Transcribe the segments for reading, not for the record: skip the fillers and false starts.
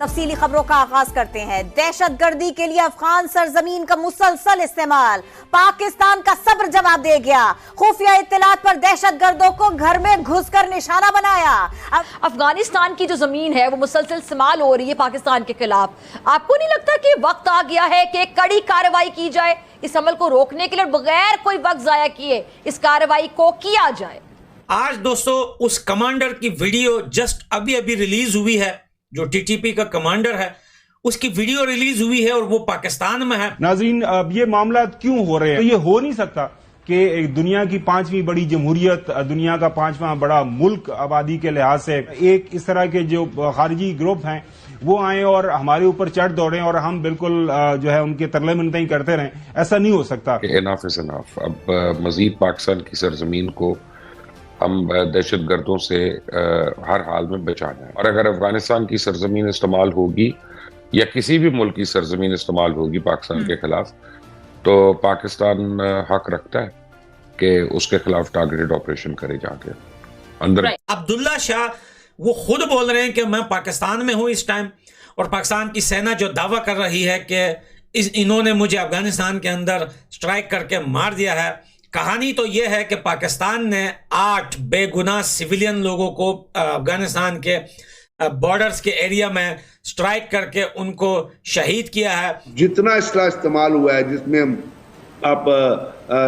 तफसीली खबरों का आगाज करते हैं। दहशतगर्दी के लिए अफगान सरजमीन का मुसलसल इस्तेमाल, पाकिस्तान का सब्र जवाब दे गया। खुफिया इत्तलात पर दहशतगर्दों को घर में घुसकर निशाना बनाया। अफगानिस्तान की जो जमीन है वो मुसलसल इस्तेमाल हो रही है पाकिस्तान के खिलाफ। आपको नहीं लगता कि वक्त आ गया है कि कड़ी कार्रवाई की जाए इस अमल को रोकने के लिए, बगैर कोई वक्त जाया किए इस कार्रवाई को किया जाए? आज दोस्तों उस कमांडर की वीडियो जस्ट अभी अभी रिलीज हुई है, जो टीटीपी का कमांडर है उसकी वीडियो रिलीज हुई है और वो पाकिस्तान में है। नाज़रीन, अब ये मामला क्यों हो रहे हैं? तो ये हो नहीं सकता कि एक दुनिया की 5वीं बड़ी जमहूरियत, दुनिया का 5वां बड़ा मुल्क आबादी के लिहाज से, एक इस तरह के जो खारजी ग्रुप हैं वो आए और हमारे ऊपर चढ़ दौड़े और हम बिल्कुल जो है उनके तरले मिन्नतें ही करते रहें। ऐसा नहीं हो सकता। Enough is enough. अब मजीद पाकिस्तान की सरजमीन को हम दहशत गर्दों से हर हाल में बचाना है, और अगर अफगानिस्तान की सरजमीन इस्तेमाल होगी या किसी भी मुल्क की सरजमीन इस्तेमाल होगी पाकिस्तान के खिलाफ, तो पाकिस्तान हक रखता है कि उसके खिलाफ टारगेटेड ऑपरेशन करे जाके अंदर। अब्दुल्ला शाह वो खुद बोल रहे हैं कि मैं पाकिस्तान में हूं इस टाइम, और पाकिस्तान की सेना जो दावा कर रही है कि इन्होंने मुझे अफगानिस्तान के अंदर स्ट्राइक करके मार दिया है। कहानी तो यह है कि पाकिस्तान ने 8 बेगुनाह सिविलियन लोगों को अफगानिस्तान के बॉर्डर्स के एरिया में स्ट्राइक करके उनको शहीद किया है। जितना इसका इस्तेमाल हुआ है, जिसमें आप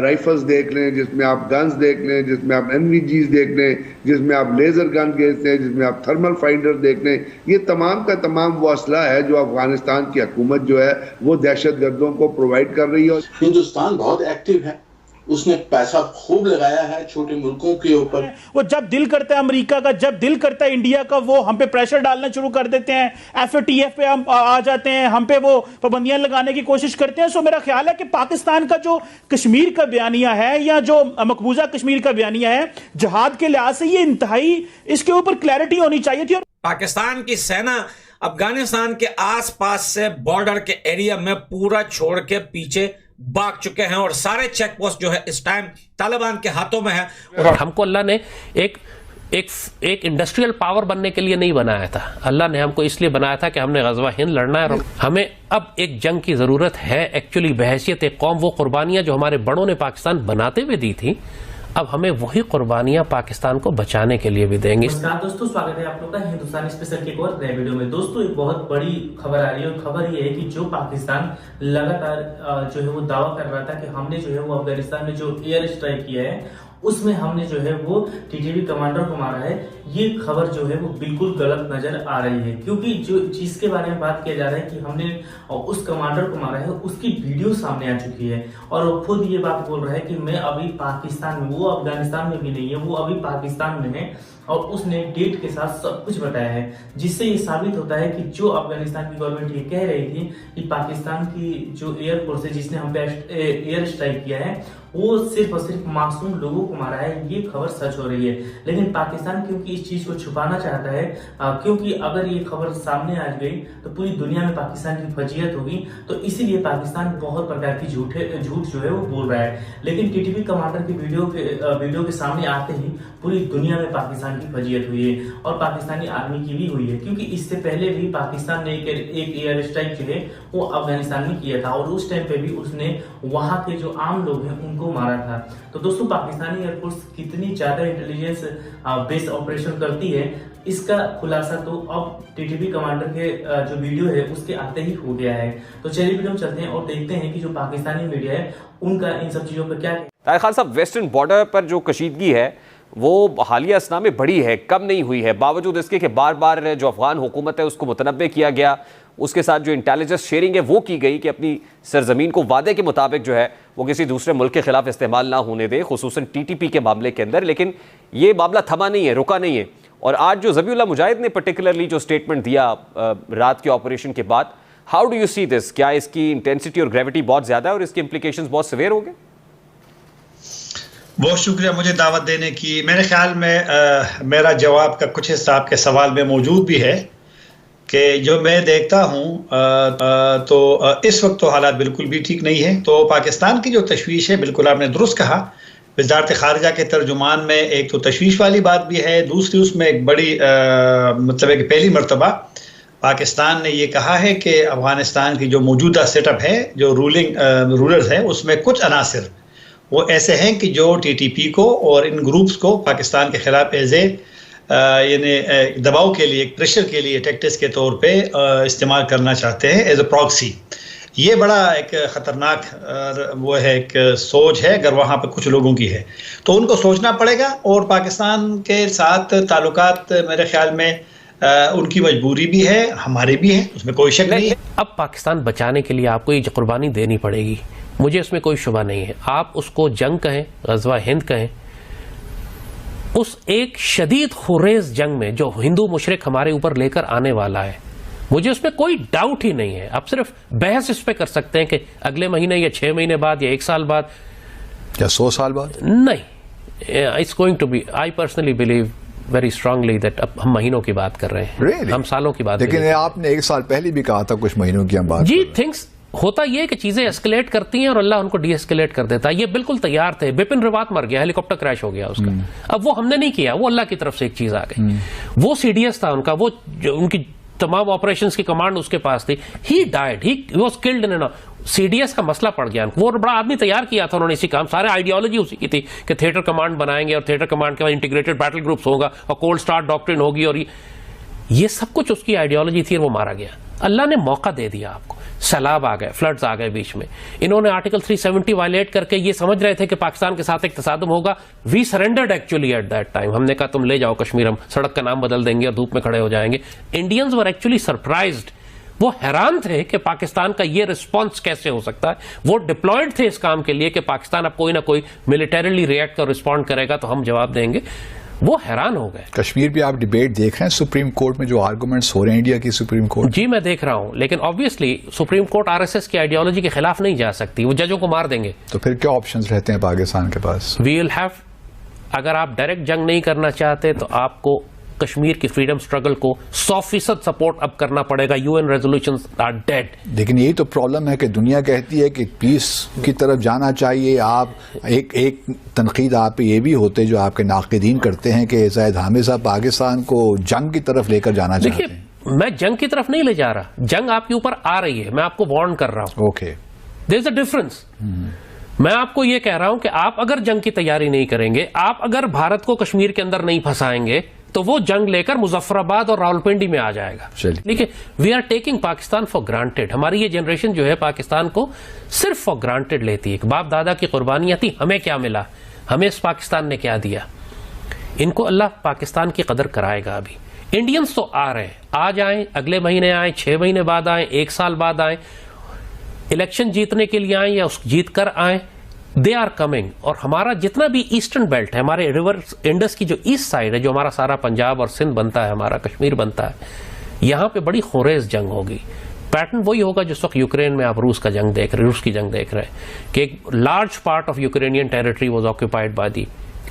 राइफल्स देख लें, जिसमें आप गन्स देख लें, जिसमें आप एनवीजीज देख लें, जिसमें आप लेजर गन देख लें, जिसमें आप थर्मल फाइंडर देख लें, ये तमाम का तमाम वो असला है जो अफगानिस्तान की हुकूमत जो है वो दहशत गर्दों को प्रोवाइड कर रही है। हिंदुस्तान बहुत एक्टिव है, उसने पैसा खूब लगाया है छोटे मुल्कों के ऊपर। वो जब दिल करता है अमेरिका का, जब दिल करता है इंडिया का, वो हम पे प्रेशर डालना शुरू कर देते हैं। FATF पे हम आ जाते हैं, हम पे वो पाबंदियां लगाने की कोशिश करते हैं। सो मेरा ख्याल है कि पाकिस्तान का जो कश्मीर का बयानिया है या जो मकबूजा कश्मीर का बयानिया है, जहाद के लिहाज से ये इंतहाई, इसके ऊपर क्लैरिटी होनी चाहिए थी। पाकिस्तान की सेना अफगानिस्तान के आसपास से बॉर्डर के एरिया में पूरा छोड़ के पीछे भाग चुके हैं और सारे चेक पोस्ट जो है इस टाइम तालिबान के हाथों में है। और हमको अल्लाह ने एक इंडस्ट्रियल पावर बनने के लिए नहीं बनाया था। अल्लाह ने हमको इसलिए बनाया था कि हमने गज़वा हिंद लड़ना है, और हमें अब एक जंग की जरूरत है। एक्चुअली बहैसियत एक कौम, वो कुर्बानियां जो हमारे बड़ों ने पाकिस्तान बनाते हुए दी थी, अब हमें वही कुर्बानियां पाकिस्तान को बचाने के लिए भी देंगे। नमस्कार दोस्तों, स्वागत है आप लोग का हिंदुस्तान स्पेशल के एक और नए वीडियो में। दोस्तों एक बहुत बड़ी खबर आ रही है, और खबर ये है कि जो पाकिस्तान लगातार जो है वो दावा कर रहा था कि हमने जो है वो अफगानिस्तान में जो एयर स्ट्राइक किया है उसमें हमने जो है वो टीटीपी कमांडर को मारा है, ये खबर जो है वो बिल्कुल गलत नजर आ रही है। क्योंकि जो चीज के बारे में बात किया जा रहा है कि हमने उस कमांडर को मारा है, उसकी वीडियो सामने आ चुकी है और वो खुद ये बात बोल रहा है कि मैं अभी पाकिस्तान में, वो अफगानिस्तान में भी नहीं है, वो अभी पाकिस्तान में है, और उसने डेट के साथ सब कुछ बताया है, जिससे ये साबित होता है कि जो अफगानिस्तान की गवर्नमेंट ये कह रही थी कि पाकिस्तान की जो एयरफोर्स है जिसने हम पे एयर स्ट्राइक किया है वो सिर्फ और सिर्फ मासूम लोगों को मारा है, ये खबर सच हो रही है। लेकिन पाकिस्तान क्योंकि इस चीज को छुपाना चाहता है, क्योंकि अगर ये खबर सामने आ गई तो पूरी दुनिया में पाकिस्तान की फजीयत होगी, तो इसीलिए पाकिस्तान बहुत प्रकार की झूठ जो है वो बोल रहा है। लेकिन टीटीपी कमांडर की वीडियो के सामने आते ही पूरी दुनिया में पाकिस्तान की फजीयत हुई है, और पाकिस्तानी आर्मी की भी हुई है, क्योंकि इससे पहले भी पाकिस्तान ने एक एयर स्ट्राइक जो है वो अफगानिस्तान में किया था, और उस टाइम पे भी उसने वहां के जो आम लोग हैं उनको मारा था। तो दोस्तों पाकिस्तानी एयरफोर्स कितनी ज्यादा इंटेलिजेंस बेस्ड ऑपरेशन करती है, इसका खुलासा तो अब टीटीपी कमांडर के जो वीडियो है उसके आते ही हो गया है। तो चलिए वीडियो में चलते हैं और देखते हैं कि जो पाकिस्तानी मीडिया है उनका इन सब चीजों पर क्या। ताहिर खान साहब, वेस्टर्न बॉर्डर पर जो कशीदगी है वो हालिया असना में बढ़ी है, कम नहीं हुई है, बावजूद इसके कि बार बार जो अफगान हुकूमत है उसको मुतनब्बे किया गया, उसके साथ जो इंटेलिजेंस शेयरिंग है वो की गई कि अपनी सरजमीन को वादे के मुताबिक जो है वो किसी दूसरे मुल्क के खिलाफ इस्तेमाल ना होने दे, खुसूसन टीटीपी के मामले के अंदर। लेकिन ये मामला थमा नहीं है, रुका नहीं है, और आज जो ज़बीउल्लाह मुजाहिद ने पर्टिकुलरली जो स्टेटमेंट दिया रात के ऑपरेशन के बाद, how do you see this? क्या इसकी इंटेंसिटी और ग्रेविटी बहुत ज़्यादा है और इसके इम्प्लीकेशंस बहुत सवेर हो गए? बहुत शुक्रिया मुझे दावत देने की। मेरे ख्याल में मेरा जवाब का कुछ हिस्सा आपके सवाल में मौजूद भी है कि जो मैं देखता हूँ तो इस वक्त तो हालात बिल्कुल भी ठीक नहीं है। तो पाकिस्तान की जो तशवीश है, बिल्कुल आपने दुरुस्त कहा, वज़ारत ख़ारिजा के तर्जुमान में एक तो तशवीश वाली बात भी है, दूसरी उसमें एक बड़ी मतलब एक पहली मरतबा पाकिस्तान ने ये कहा है कि अफगानिस्तान की जो मौजूदा सेटअप है, जो रूलर्स है, उसमें कुछ अनासर वो ऐसे हैं कि जो टीटीपी को और इन ग्रुप्स को पाकिस्तान के खिलाफ एज यानी दबाव के लिए, प्रेशर के लिए टैक्टिक्स के तौर पे इस्तेमाल करना चाहते हैं एज अ प्रॉक्सी। ये बड़ा एक ख़तरनाक वो है, एक सोच है अगर वहाँ पे कुछ लोगों की है तो उनको सोचना पड़ेगा। और पाकिस्तान के साथ ताल्लुकात मेरे ख्याल में उनकी मजबूरी भी है, हमारी भी है, उसमें कोई शक नहीं है। अब पाकिस्तान बचाने के लिए आपको ये कुर्बानी देनी पड़ेगी, मुझे इसमें कोई शुबा नहीं है। आप उसको जंग कहें, गज़वा हिंद कहें, उस एक शदीद खुरेज जंग में जो हिंदू मुशरिक हमारे ऊपर लेकर आने वाला है, मुझे उसमें कोई डाउट ही नहीं है। आप सिर्फ बहस इस पे कर सकते हैं कि अगले महीने या 6 महीने बाद या 1 साल बाद या 100 साल बाद, नहीं, it's going to be, I personally believe very strongly that अब हम महीनों की बात कर रहे हैं, really? हम सालों की बात। लेकिन आपने 1 साल पहले भी कहा था कुछ महीनों की हम बात जी। थिंग्स होता यह कि चीजें एस्केलेट करती हैं और अल्लाह उनको डी एस्केलेट कर देता है। ये बिल्कुल तैयार थे, बिपिन रावत मर गया, हेलीकॉप्टर क्रैश हो गया उसका, अब वो हमने नहीं किया, वो अल्लाह की तरफ से एक चीज आ गई। वो सीडीएस था उनका, वो उनकी तमाम ऑपरेशंस की कमांड उसके पास थी, he died, he was killed in CDS का मसला पड़ गया। वो बड़ा आदमी तैयार किया था उन्होंने इसी काम, सारे आइडियोलॉजी उसी की थी कि थिएटर कमांड बनाएंगे और थिएटर कमांड के बाद इंटीग्रेटेड बैटल ग्रुप्स होगा और कोल्ड स्टार डॉक्ट्रिन होगी, और ये सब कुछ उसकी आइडियोलॉजी थी और वो मारा गया। अल्लाह ने मौका दे दिया आपको, सैलाब आ गए, फ्लड्स आ गए बीच में, इन्होंने आर्टिकल 370 वायलेट करके ये समझ रहे थे कि पाकिस्तान के साथ एक तसादुम होगा। We surrendered actually at that time, हमने कहा तुम ले जाओ कश्मीर, हम सड़क का नाम बदल देंगे और धूप में खड़े हो जाएंगे। इंडियंस वर एक्चुअली सरप्राइज्ड, वो हैरान थे कि पाकिस्तान का ये रिस्पॉन्स कैसे हो सकता है। वो डिप्लॉयड थे इस काम के लिए कि पाकिस्तान अब कोई ना कोई मिलिटरीली रिएक्ट और रिस्पॉन्ड करेगा तो हम जवाब देंगे। वो हैरान हो गए। कश्मीर भी आप डिबेट देख रहे हैं, सुप्रीम कोर्ट में जो आर्गुमेंट्स हो रहे हैं इंडिया की सुप्रीम कोर्ट। जी मैं देख रहा हूं, लेकिन ऑब्वियसली सुप्रीम कोर्ट आरएसएस की आइडियोलॉजी के खिलाफ नहीं जा सकती, वो जजों को मार देंगे। तो फिर क्या ऑप्शंस रहते हैं पाकिस्तान के पास? वी विल हैव, अगर आप डायरेक्ट जंग नहीं करना चाहते तो आपको कश्मीर की फ्रीडम स्ट्रगल को 100% सपोर्ट अब करना पड़ेगा। UN resolutions are dead. लेकिन यही तो प्रॉब्लम है कि दुनिया कहती है कि पीस की तरफ जाना चाहिए। आप एक तनकीद आप ये भी होते जो आपके नाक़िदीन करते हैं कि ज़ाहिद हामिद साहब पाकिस्तान को जंग की तरफ लेकर जाना चाहते हैं। मैं जंग की तरफ नहीं ले जा रहा, जंग आपके ऊपर आ रही है, मैं आपको वार्न कर रहा हूं। Okay, there is a difference. मैं आपको यह कह रहा हूं कि आप अगर जंग की तैयारी नहीं करेंगे, आप अगर भारत को कश्मीर के अंदर नहीं फंसाएंगे तो वो जंग लेकर मुजफ्फराबाद और रावलपिंडी में आ जाएगा। देखिए, we are taking Pakistan for granted. हमारी ये जनरेशन जो है पाकिस्तान को सिर्फ फॉर ग्रांटेड लेती है। बाप दादा की कुर्बानियां थी, हमें क्या मिला, हमें इस पाकिस्तान ने क्या दिया। इनको अल्लाह पाकिस्तान की कदर कराएगा। अभी इंडियंस तो आ रहे हैं, आज आए, अगले महीने आए, 6 महीने बाद आए, 1 साल बाद आए, इलेक्शन जीतने के लिए आए या उस जीत कर आए, दे आर कमिंग। और हमारा जितना भी ईस्टर्न बेल्ट है, हमारे रिवर इंडस की जो ईस्ट साइड है, जो हमारा सारा पंजाब और सिंध बनता है, हमारा कश्मीर बनता है, यहां पे बड़ी खुरेज जंग होगी। पैटर्न वही होगा जिस वक्त यूक्रेन में आप रूस की जंग देख रहे हैं कि एक large part of Ukrainian territory was occupied by the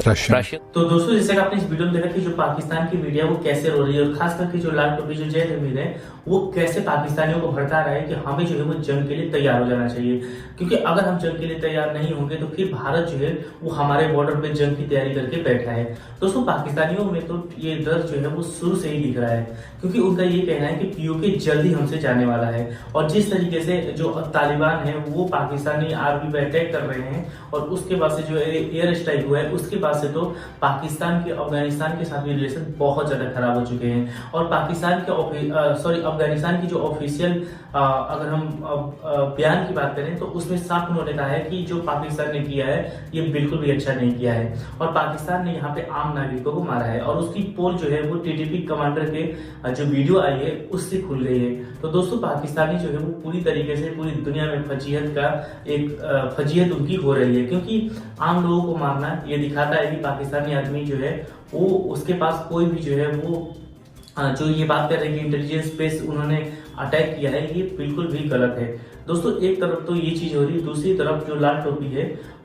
Russian. तो दोस्तों, जैसे कि आपने इस वीडियो में देखा कि जो पाकिस्तान की मीडिया वो कैसे रो रही है, और खास करके जो लाल टोपी जो जय हमीद है वो कैसे पाकिस्तानियों को भड़का रहा है कि हमें जो है वो जंग के लिए तैयार हो जाना चाहिए, क्योंकि अगर हम जंग के लिए तैयार नहीं होंगे तो फिर भारत जो है वो हमारे बॉर्डर पे जंग की तैयारी करके बैठा है। दोस्तों, पाकिस्तानियों में तो ये डर जो है वो शुरू से ही दिख रहा है, क्योंकि उनका ये कहना है कि पीओके जल्दी हमसे जाने वाला है। और जिस तरीके से जो तालिबान है वो पाकिस्तानी आर्मी पे अटैक कर रहे हैं, और उसके बाद से जो एयर स्ट्राइक हुआ है उसके बाद से तो पाकिस्तान के अफगानिस्तान के साथ भी रिलेशन बहुत ज्यादा खराब हो चुके हैं। और पाकिस्तान के अफगानिस्तान की जो ऑफिशियल अगर हम बयान की बात करें तो उसमें साफ उन्होंने कहा है कि जो पाकिस्तान ने किया है ये बिल्कुल भी अच्छा नहीं किया है, और पाकिस्तान ने यहाँ पे आम नागरिकों को मारा है। और उसकी पोल जो है वो टीटीपी कमांडर के जो वीडियो आई है उससे खुल गई है। तो दोस्तों, पाकिस्तानी जो है वो पूरी तरीके से पूरी दुनिया में फजीहत उनकी हो रही है, क्योंकि आम लोगों को मारना ये दिखाता है कि पाकिस्तानी आदमी जो है वो उसके पास कोई भी जो है वो जो ये बात कर रहे हैं कि इंटेलिजेंस बेस उन्होंने अटैक किया है, ये बिल्कुल भी गलत है। दोस्तों, एक तरफ तो ये चीज हो रही है, दूसरी तरफ जो लाल टोपी है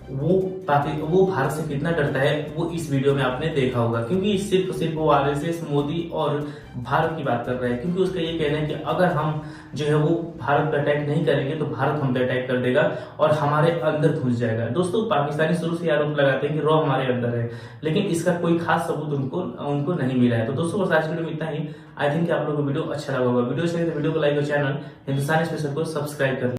वो भारत से कितना डरता है वो इस वीडियो में आपने देखा होगा, क्योंकि सिर्फ वो आरएसएस, मोदी और भारत की बात कर रहे हैं। क्योंकि उसका ये कहना है कि अगर हम जो है वो भारत पे अटैक नहीं करेंगे तो भारत हम पे अटैक कर देगा और हमारे अंदर घुस जाएगा। दोस्तों, पाकिस्तानी शुरू से आरोप लगाते हैं कि रॉ हमारे अंदर है, लेकिन इसका कोई खास सबूत उनको नहीं मिला है। तो दोस्तों, बस आज के वीडियो में इतना ही। आई थिंक आप लोगों को वीडियो अच्छा लगा होगा। वीडियो चाहिए तो वीडियो को लाइक और चैनल हिंदुस्तानी स्पेशल को सब्सक्राइब कर